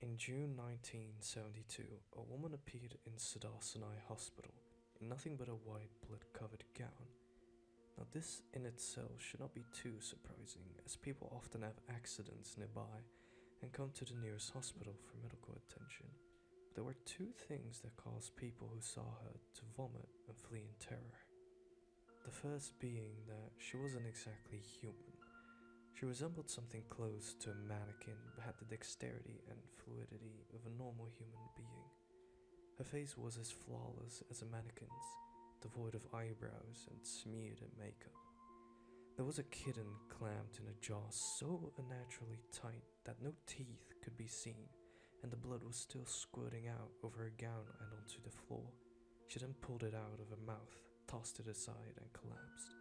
In June 1972, a woman appeared in Sinai Hospital in nothing but a white blood-covered gown. Now this in itself should not be too surprising, as people often have accidents nearby and come to the nearest hospital for medical attention. But there were two things that caused people who saw her to vomit and flee in terror. The first being that she wasn't exactly human. She resembled something close to a mannequin, but had the dexterity and fluidity of a normal human being. Her face was as flawless as a mannequin's, devoid of eyebrows and smeared in makeup. There was a kitten clamped in a jaw so unnaturally tight that no teeth could be seen, and the blood was still squirting out over her gown and onto the floor. She then pulled it out of her mouth, tossed it aside, and collapsed.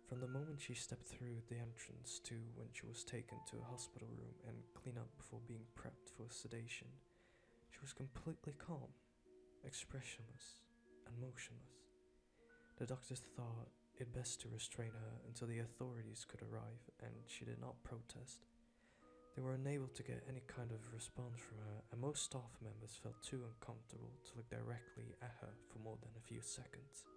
From the moment she stepped through the entrance to when she was taken to a hospital room and cleaned up before being prepped for sedation, she was completely calm, expressionless, and motionless. The doctors thought it best to restrain her until the authorities could arrive, and she did not protest. They were unable to get any kind of response from her, and most staff members felt too uncomfortable to look directly at her for more than a few seconds.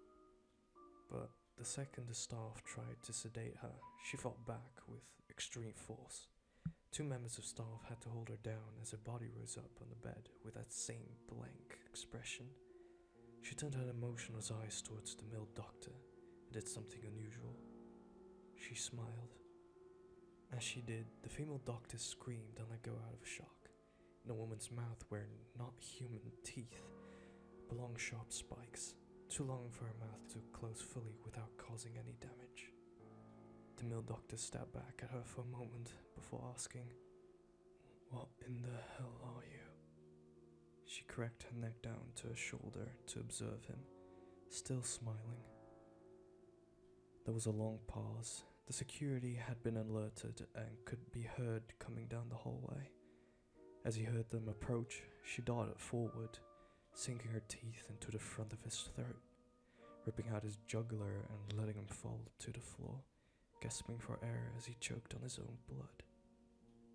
But the second the staff tried to sedate her, she fought back with extreme force. Two members of staff had to hold her down as her body rose up on the bed with that same blank expression. She turned her emotionless eyes towards the male doctor and did something unusual. She smiled. As she did, the female doctor screamed and let go out of shock. In a woman's mouth were not human teeth, but long sharp spikes, too long for her mouth to close fully without causing any damage. The male doctor stepped back at her for a moment before asking, "What in the hell are you?" She cracked her neck down to her shoulder to observe him, still smiling. There was a long pause. The security had been alerted and could be heard coming down the hallway. As he heard them approach, she darted forward, sinking her teeth into the front of his throat, ripping out his jugular and letting him fall to the floor, gasping for air as he choked on his own blood.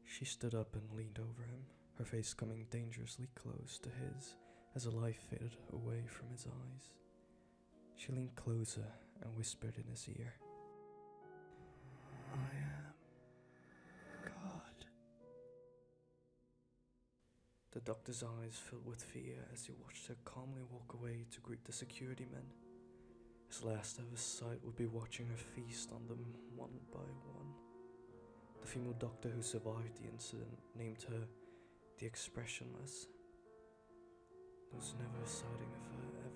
She stood up and leaned over him, her face coming dangerously close to his as the light faded away from his eyes. She leaned closer and whispered in his ear, "I am God." The doctor's eyes filled with fear as he watched her calmly walk away to greet the security men. His last ever sight would be watching her feast on them one by one. The female doctor who survived the incident named her the Expressionless. There was never a sighting of her